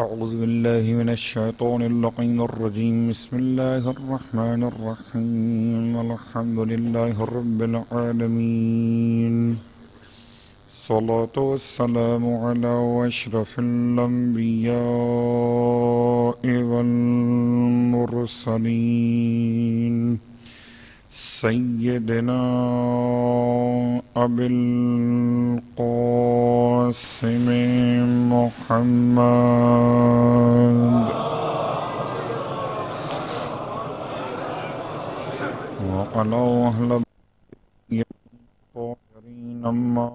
أعوذ بالله من الشيطان اللعين الرجيم. بسم الله الرحمن الرحيم. الحمد لله رب العالمين. الصلاة والسلام على أشرف الأنبياء والمرسلين سيدنا أبي القاسم محمد وعلى أهل الطاهرين أما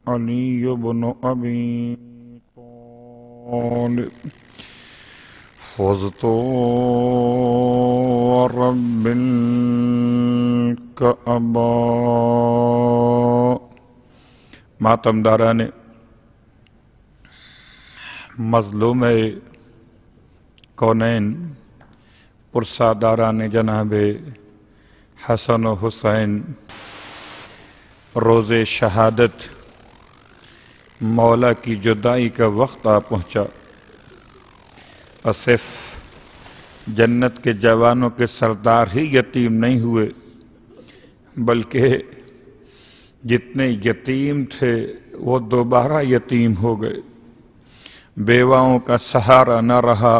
علي بن أبي طالب فزت ورب الكعبة. ماتم داران مظلوم کونین پرساداران جناب حسن و حسین روز شہادت مولا کی جدائی کا وقت آ پہنچا. اور صرف جنت کے جوانوں کے سردار ہی یتیم نہیں ہوئے بلکہ جتنے یتیم تھے وہ دوبارہ یتیم ہو گئے. بیواؤں کا سہارا نہ رہا،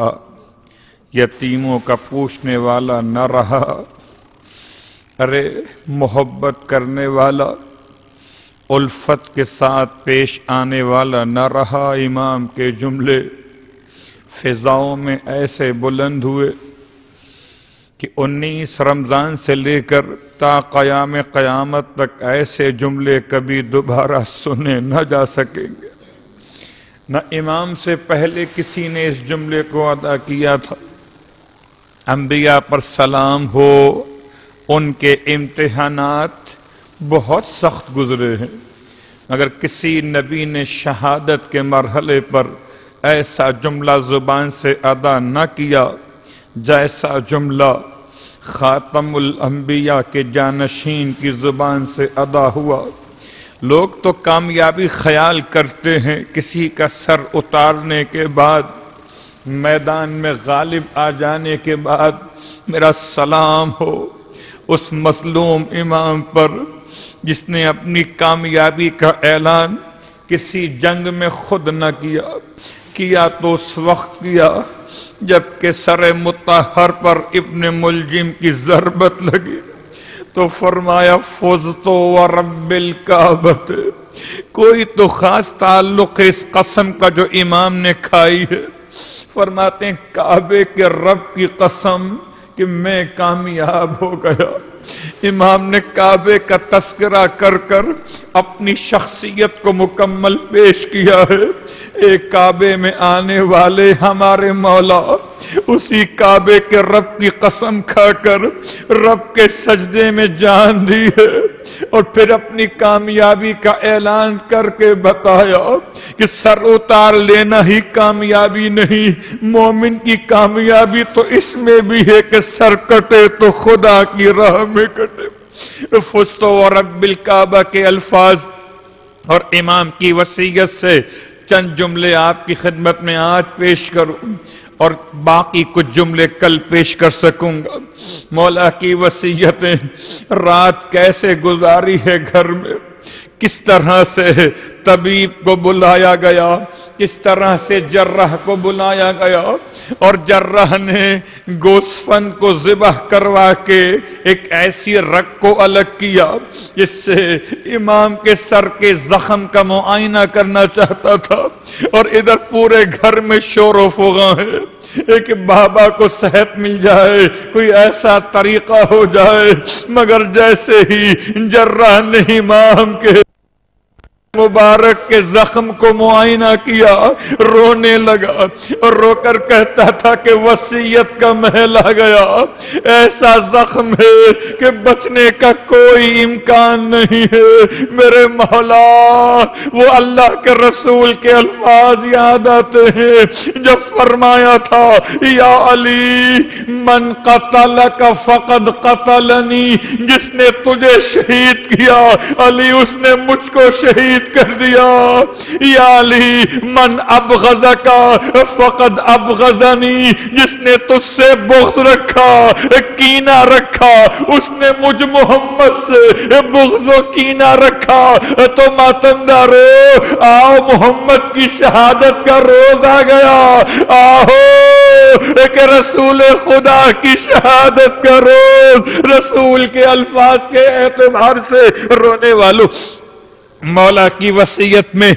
یتیموں کا پوچھنے والا نہ رہا. ارے محبت کرنے والا، الفت کے ساتھ پیش آنے والا نہ رہا. امام کے جملے فضاؤں میں ایسے بلند ہوئے کہ 19 رمضان سے لے کر تا قیام قیامت تک ایسے جملے کبھی دوبارہ سنے نہ جا سکیں گے. نہ امام سے پہلے کسی نے اس جملے کو ادا کیا تھا. انبیاء پر سلام ہو، ان کے امتحانات بہت سخت گزرے ہیں، مگر کسی نبی نے شہادت کے مرحلے پر ایسا جملہ زبان سے ادا نہ کیا جیسا جملہ خاتم الانبیاء کے جانشین کی زبان سے ادا ہوا. لوگ تو کامیابی خیال کرتے ہیں کسی کا سر اتارنے کے بعد، میدان میں غالب آ جانے کے بعد میرا سلام ہو اس مظلوم امام پر جس نے اپنی کامیابی کا اعلان کسی جنگ میں خود نہ کیا تو اس وقت کیا جبکہ سر مطہر پر ابن ملجم کی ضربت لگی تو فرمایا فزت ورب الکعبۃ. کوئی تو خاص تعلق اس قسم کا جو امام نے کھائی ہے. فرماتے ہیں کعبے کے رب کی قسم کہ میں کامیاب ہو گیا. امام نے کعبے کا تذکرہ کر کر اپنی شخصیت کو مکمل پیش کیا ہے. ایک کعبے میں آنے والے ہمارے مولا اسی کعبے کے رب کی قسم کھا کر رب کے سجدے میں جان دی ہے اور پھر اپنی کامیابی کا اعلان کر کے بتایا کہ سر اتار لینا ہی کامیابی نہیں، مومن کی کامیابی تو اس میں بھی ہے کہ سر کٹے تو خدا کی راہ میں کٹے. فزت ورب الکعبہ کے الفاظ اور امام کی وصیت سے چند جملے آپ کی خدمت میں آج پیش کروں اور باقی کچھ جملے کل پیش کر سکوں گا. مولا کی وصیتیں، رات کیسے گزاری ہے گھر میں، کس طرح سے طبیب کو بلایا گیا، کس طرح سے جراح کو بلایا گیا اور جراح نے گوسفند کو ذبح کروا کے ایک ایسی رگ کو الگ کیا جس سے امام کے سر کے زخم کا معائنہ کرنا چاہتا تھا. اور ادھر پورے گھر میں شور و فغاں ہے ایک بابا کو صحت مل جائے، کوئی ایسا طریقہ ہو جائے. مگر جیسے ہی جراح نے امام کے مبارک کے زخم کو معائنہ کیا، رونے لگا اور رو کر کہتا تھا کہ وصیت کا محل آ گیا، ایسا زخم ہے کہ بچنے کا کوئی امکان نہیں ہے۔ میرے مولا، وہ اللہ کے رسول کے الفاظ یاد آتے ہیں جب فرمایا تھا یا علی من قتلک فقد قتلنی، جس نے تجھے شہید کیا علی اس نے مجھ کو شہید کر دیا، یا علی من ابغضک فقد ابغضنی، جس نے تجھ سے بغض رکھا، کینہ رکھا، اس نے مجھ محمد سے بغض و کینہ رکھا۔ تو ماتمدارو، آؤ محمد کی شہادت کا روز آ گیا، آؤ کہ رسول خدا کی شہادت کا روز، رسول کے الفاظ کے اعتبار سے رونے والوں، مولا کی وصیت میں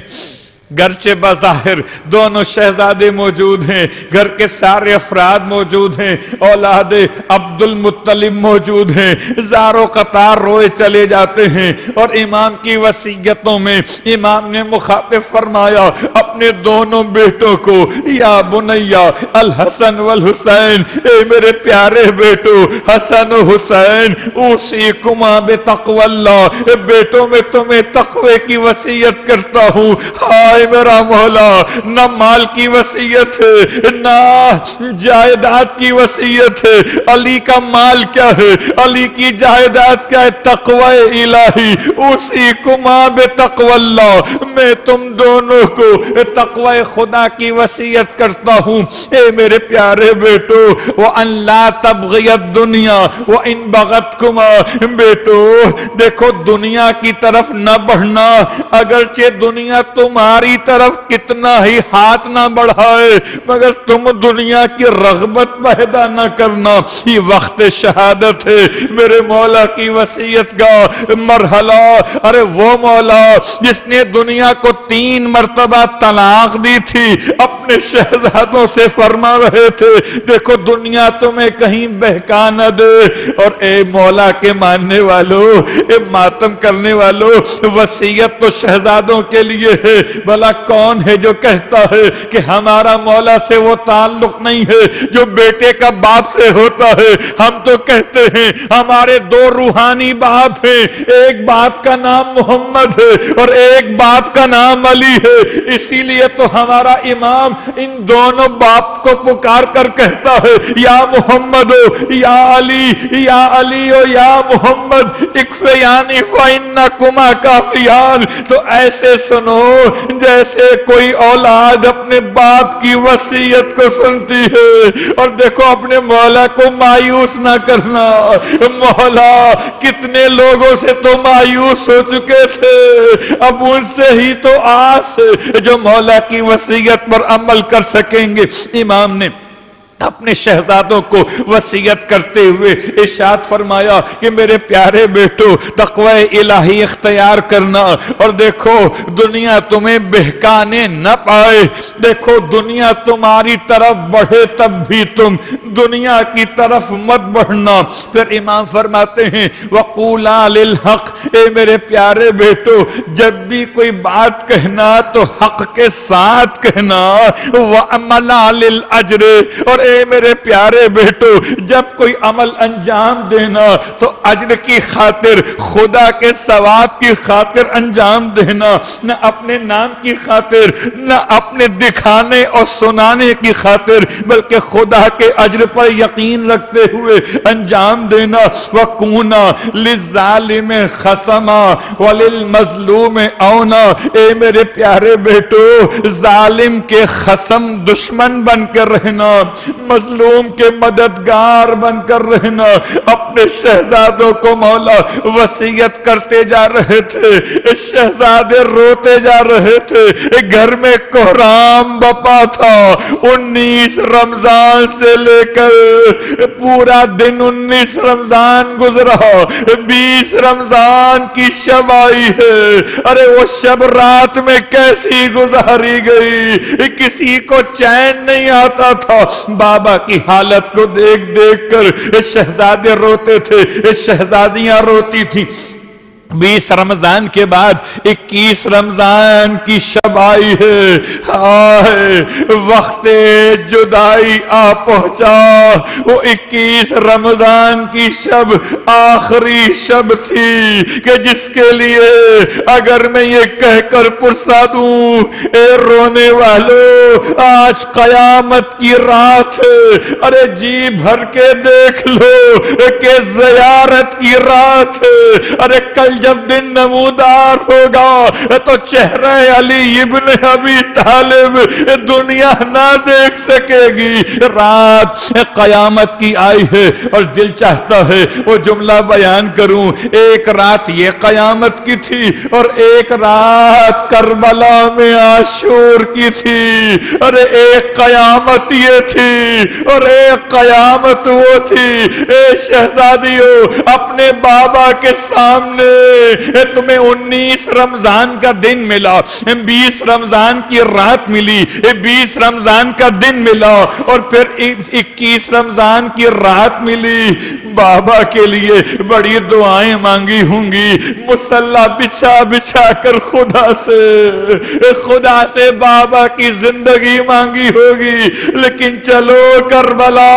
گرچہ بظاہر دونوں شہزادے موجود ہیں، گھر کے سارے افراد موجود ہیں، اولاد عبد المطلب موجود ہیں، زارو قطار روئے چلے جاتے ہیں، اور امام کی وصیتوں میں امام نے مخاطب فرمایا اپنے دونوں بیٹوں کو، یا بنیا الحسن والحسین، اے میرے پیارے بیٹو حسن و حسین، اوصیکما بتقوی اللہ، بیٹوں میں تمہیں تقوی کی وصیت کرتا ہوں۔ ہائے میرا مولا، نہ مال کی وصیت ہے نہ جائیداد کی وصیت ہے، علی کا مال کیا ہے، علی کی جائیداد کیا ہے، تقوی الہی، اوصیکما بتقوی اللہ، میں تم دونوں کو تقوی خدا کی وصیت کرتا ہوں۔ اے میرے پیارے بیٹو، وَأَن لَا تَبْغِيَ الدُّنْيَا وَإِن بَغَتْكُمَا، بیٹو دیکھو دنیا کی طرف نہ بڑھنا، اگرچہ دنیا تمہاری طرف کتنا ہی ہاتھ نہ بڑھائے مگر تم دنیا کی رغبت پیدا نہ کرنا، یہ وقت شہادت ہے۔ میرے مولا کی وصیت کا مرحلہ، ارے وہ مولا جس نے دنیا کو 3 مرتبہ طلاق دی تھی، اپنے شہزادوں سے فرما رہے تھے دیکھو دنیا تمہیں کہیں بہکا نہ دے، اور اے مولا کے ماننے والوں، اے ماتم کرنے والوں، وصیت تو شہزادوں کے لیے ہے، بھلا کون ہے جو کہتا ہے کہ ہمارا مولا سے وہ تعلق نہیں ہے جو بیٹے کا باپ سے ہوتا ہے؟ ہم تو کہتے ہیں ہمارے 2 روحانی باپ ہیں، ایک باپ کا نام محمد ہے اور ایک باپ کا نام علی ہے، اسی لیے تو ہمارا امام ان دونوں باپ کو پکار کر کہتا ہے یا محمد یا علی، یا علی یا محمد اکفیانی فإنکما کافیان۔ تو ایسے سنو جیسے کوئی اولاد اپنے باپ کی وصیت کو سنتی ہے، اور دیکھو اپنے مولا کو مایوس نہ کرنا۔ مولا کتنے لوگوں سے تو مایوس ہو چکے تھے، اب ان سے ہی تو آس جو مولا کی وصیت پر عمل کر سکیں گے۔ امام نے اپنے شہزادوں کو وصیت کرتے ہوئے ارشاد فرمایا کہ میرے پیارے بیٹو تقوی الہی اختیار کرنا، اور دیکھو دنیا تمہیں بہکانے نہ پائے، دیکھو دنیا تمہاری طرف بڑھے تب بھی تم دنیا کی طرف مت بڑھنا۔ پھر امام فرماتے ہیں وَقُولَا لِلْحَقِّ، اے میرے پیارے بیٹو جب بھی کوئی بات کہنا تو حق کے ساتھ کہنا، وَعَمَلَا لِلْأَجْرِ، اور اے میرے پیارے بیٹو جب کوئی عمل انجام دینا تو اجر کی خاطر، خدا کے ثواب کی خاطر انجام دینا، نہ اپنے نام کی خاطر، نہ اپنے دکھانے اور سنانے کی خاطر، بلکہ خدا کے اجر پر یقین رکھتے ہوئے انجام دینا۔ وَكُونَا لِلظَّالِمِ خَصَمًا وَلِلْمَظْلُومِ عَوْنًا، اے میرے پیارے بیٹو ظالم کے خصم دشمن بن کر رہنا، مظلوم کے مددگار بن کر رہنا۔ اپنے شہزادوں کو مولا وصیت کرتے جا رہے تھے، شہزادے روتے جا رہے تھے، گھر میں کوہرام بپا تھا، 19 رمضان سے لے کر پورا دن 19 رمضان گزرا، 20 رمضان کی شب آئی ہے، ارے وہ شب رات میں کیسی گزاری گئی، کسی کو چین نہیں آتا تھا۔ بابا کی حالت کو دیکھ دیکھ کر شہزادے روتے تھے، شہزادیاں روتی تھی۔ 20 رمضان کے بعد 21 رمضان کی شب آئی ہے. آئے وقت جدائی آ پہنچا. وہ 21 رمضان کی شب آخری شب تھی کہ جس کے لیے اگر میں یہ کہہ کر پرسا دوں اے رونے والو آج قیامت کی رات ہے، ارے جی بھر کے دیکھ لو کہ زیارت کی رات ہے. ارے کل جب دن نمودار ہوگا تو چہرہ علی ابن ابی طالب دنیا نہ دیکھ سکے گی. رات قیامت کی آئی ہے اور دل چاہتا ہے وہ جملہ بیان کروں. ایک رات یہ قیامت کی تھی اور ایک رات کربلا میں عاشور کی تھی. ارے ایک قیامت یہ تھی اور ایک قیامت وہ تھی. اے شہزادیوں اپنے بابا کے سامنے تمہیں 19 رمضان کا دن ملا، 20 رمضان کی رات ملی، 20 رمضان کا دن ملا اور پھر 21 رمضان کی رات ملی. بابا کے لیے بڑی دعائیں مانگی ہوں گی، مصلی بچھا بچھا کر خدا سے بابا کی زندگی مانگی ہوگی. لیکن چلو کربلا،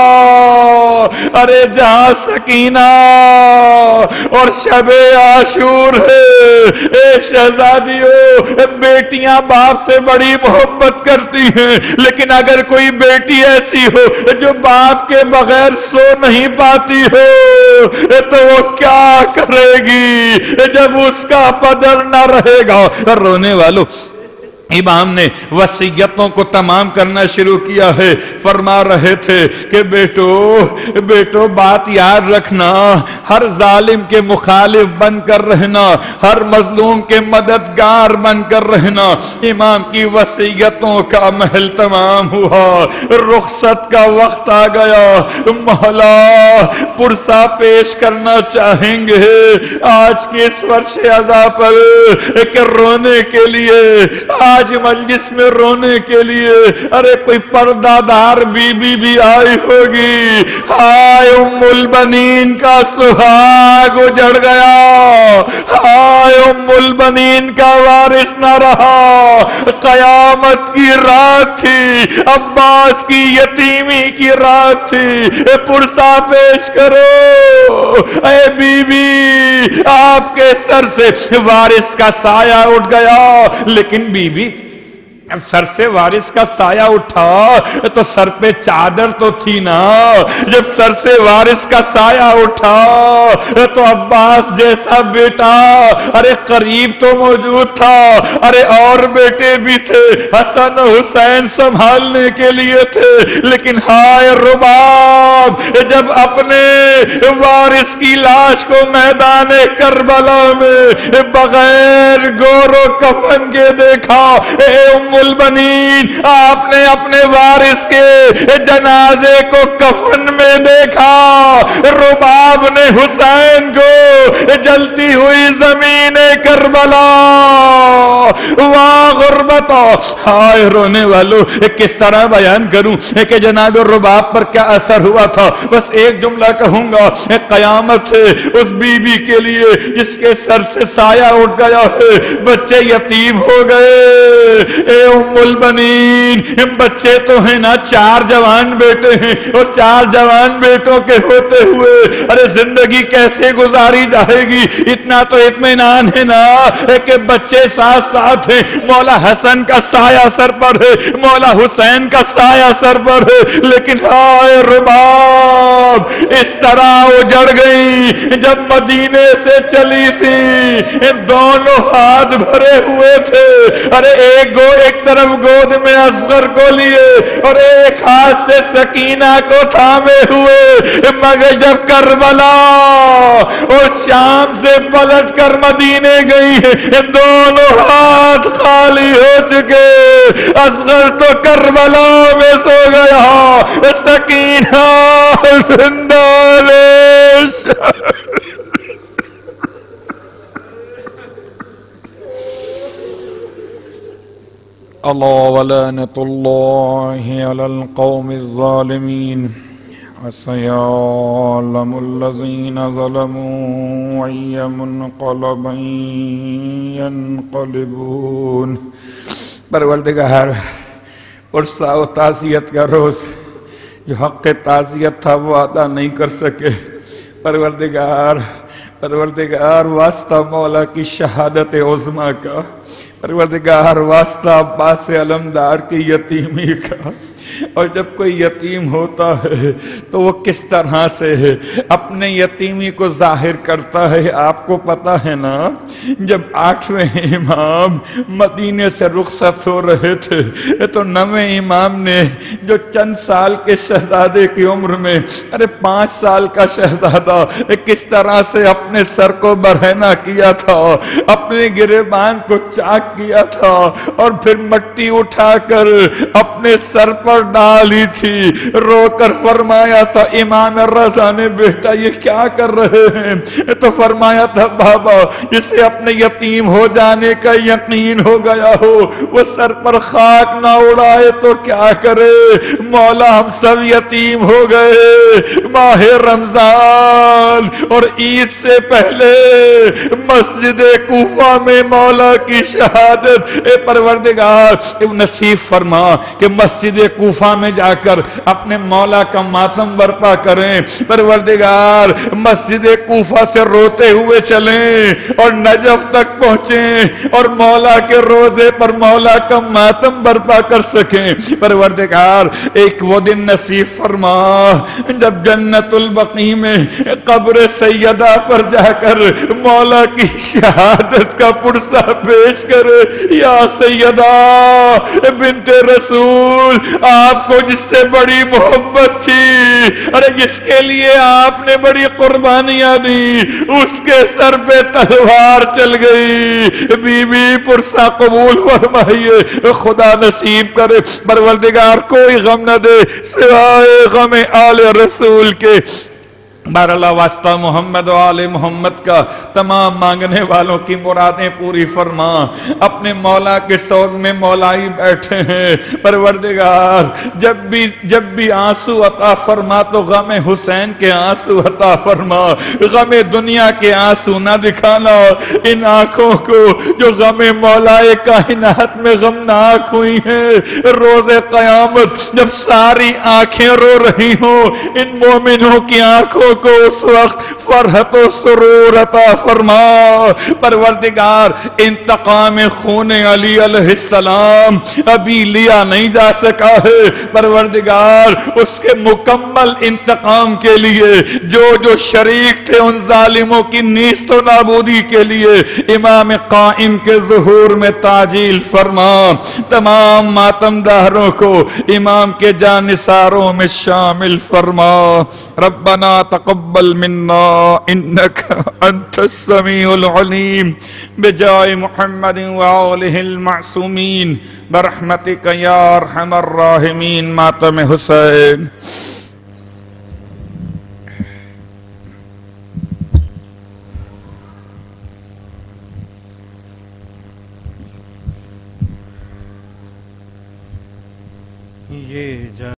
ارے جہاں سکینہ اور شب عاشور ہے. اے شہزادیوں بیٹیاں باپ سے بڑی محبت کرتی ہیں، لیکن اگر کوئی بیٹی ایسی ہو جو باپ کے بغیر سو نہیں پاتی ہو تو وہ کیا کرے گی جب اس کا پدر نہ رہے گا. رونے والوں امام نے وصیتوں کو تمام کرنا شروع کیا ہے. فرما رہے تھے کہ بیٹو بات یاد رکھنا، ہر ظالم کے مخالف بن کر رہنا، ہر مظلوم کے مددگار بن کر رہنا. امام کی وصیتوں کا محل تمام ہوا، رخصت کا وقت آ گیا. مولا پرسا پیش کرنا چاہیں گے آج کے اس ورش عزا پر کہ رونے کے لیے آج مجلس میں رونے کے لیے ارے کوئی پردہ دار بی بی بھی آئی ہوگی. ہائے ام البنین کا سہاگ اجڑ گیا، ہائے ام البنین کا وارث نہ رہا. قیامت کی رات تھی، عباس کی یتیمی کی رات تھی. پرسا پیش کرو. اے بی بی آپ کے سر سے وارث کا سایہ اٹھ گیا. لیکن بی بی اب سر سے وارث کا سایہ اٹھا تو سر پہ چادر تو تھی نا. جب سر سے وارث کا سایہ اٹھا تو عباس جیسا بیٹا ارے قریب تو موجود تھا. ارے اور بیٹے بھی تھے، حسن و حسین سنبھالنے کے لیے تھے. لیکن ہائے رباب جب اپنے وارث کی لاش کو میدان کربلا میں بغیر گور و کفن کے دیکھا. اے ام البنین آپ نے اپنے وارث کے جنازے کو کفن میں دیکھا. رباب نے حسین کو جلتی ہوئی زمین کربلا واہ غربتا. ہائے رونے والوں کس طرح بیان کروں کہ جناب رباب پر کیا اثر ہوا تھا. بس ایک جملہ کہوں گا، قیامت ہے اس بی بی کے لیے جس کے سر سے سایہ اٹھ گیا ہے. بچے یتیم ہو گئے. اے ام البنین بچے تو ہیں نا، 4 جوان بیٹے ہیں اور 4 جوان بیٹوں کے ہوتے ہوئے ارے زندگی کیسے گزاری جائے گی. اتنا تو اطمینان ہے نا کہ بچے ساتھ ساتھ ہیں. مولا حسن کا سایہ سر پر ہے، مولا حسین کا سایہ سر پر ہے. لیکن ہائے رباب اس طرح اجڑ گئی جب مدینے سے چلی تھی. دونوں ہاتھ بھرے ہوئے تھے. ارے ایک طرف گود میں اصغر کو لیے اور ایک ہاتھ سے سکینہ کو تھامے ہوئے. مگر جب کربلا اور شام سے پلٹ کر مدینے گئی دونوں ہاتھ خالی ہو چکے. اصغر تو کربلا میں سو گیا، سکینہ زندہ ریش. اللہ ولعنۃ اللہ علی القوم الظالمین. وسيعلم الذين ظلموا أي منقلب ينقلبون. پروردگار عرصہ و تعزیت کا روز جو حق تعزیت تھا وہ ادا نہیں کر سکے. پروردگار واسطہ مولا کی شہادت عظمیٰ کا، پروردگار واسطہ عباس علمدار کی یتیمی کا. اور جب کوئی یتیم ہوتا ہے تو وہ کس طرح سے اپنے یتیمی کو ظاہر کرتا ہے آپ کو پتا ہے نا. جب 8ویں امام مدینے سے رخصت ہو رہے تھے تو 9ویں امام نے جو چند سال کے شہزادے کی عمر میں 5 سال کا شہزادہ کس طرح سے اپنے سر کو برہنہ کیا تھا، اپنے گریبان کو چاک کیا تھا اور پھر مٹی اٹھا کر اپنے سر پر ڈالی تھی، رو کر فرمایا تھا امام رضا نے بیٹا یہ کیا کر رہے ہیں؟ تو فرمایا تھا بابا جسے اپنے یتیم ہو جانے کا یقین ہو گیا ہو وہ سر پر خاک نہ اڑائے تو کیا کرے. مولا ہم سب یتیم ہو گئے. ماہ رمضان اور عید سے پہلے مسجد کوفہ میں مولا کی شہادت. اے پروردگار نصیب فرما کہ مسجد کوفہ میں جا کر اپنے مولا کا ماتم برپا کریں. پروردگار مسجد کوفہ سے روتے ہوئے چلیں اور نجف تک پہنچیں اور مولا کے روزے پر مولا کا ماتم برپا کر سکیں. پروردگار ایک وہ دن نصیب فرما جب جنت البقیع میں قبر سیدہ پر جا کر مولا کی شہادت کا پرسہ پیش کرے. یا سیدہ بنت رسول آپ کو جس سے بڑی محبت تھی، جس کے لیے آپ نے بڑی قربانیاں دی، اس کے سر پہ تلوار چل گئی. بی بی پرسہ قبول فرمائیے. خدا نصیب کرے پروردگار کوئی غم نہ دے سوائے غم آل رسول کے. بہراللہ واسطہ محمد و آل محمد کا تمام مانگنے والوں کی مرادیں پوری فرما. اپنے مولا کے سوگ میں مولائی بیٹھے ہیں. پروردگار جب بھی آنسو عطا فرما تو غم حسین کے آنسو عطا فرما. غم دنیا کے آنسو نہ دکھانا ان آنکھوں کو جو غم مولا کائنات میں غمناک ہوئی ہیں. روز قیامت جب ساری آنکھیں رو رہی ہوں ان مومنوں کی آنکھوں کو اس وقت فرحت و سرور عطا فرما. پروردگار انتقام خون علی علیہ السلام ابھی لیا نہیں جا سکا ہے. پروردگار اس کے مکمل انتقام کے لیے جو شریک تھے ان ظالموں کی نیست و نابودی کے لیے امام قائم کے ظہور میں تعجیل فرما. تمام ماتم داروں کو امام کے جانثاروں میں شامل فرما. ربنا تقبل منا انك انت السميع العليم بجاه محمد وآله المعصومين برحمتك يا ارحم الراحمين. ماتم حسین. یہ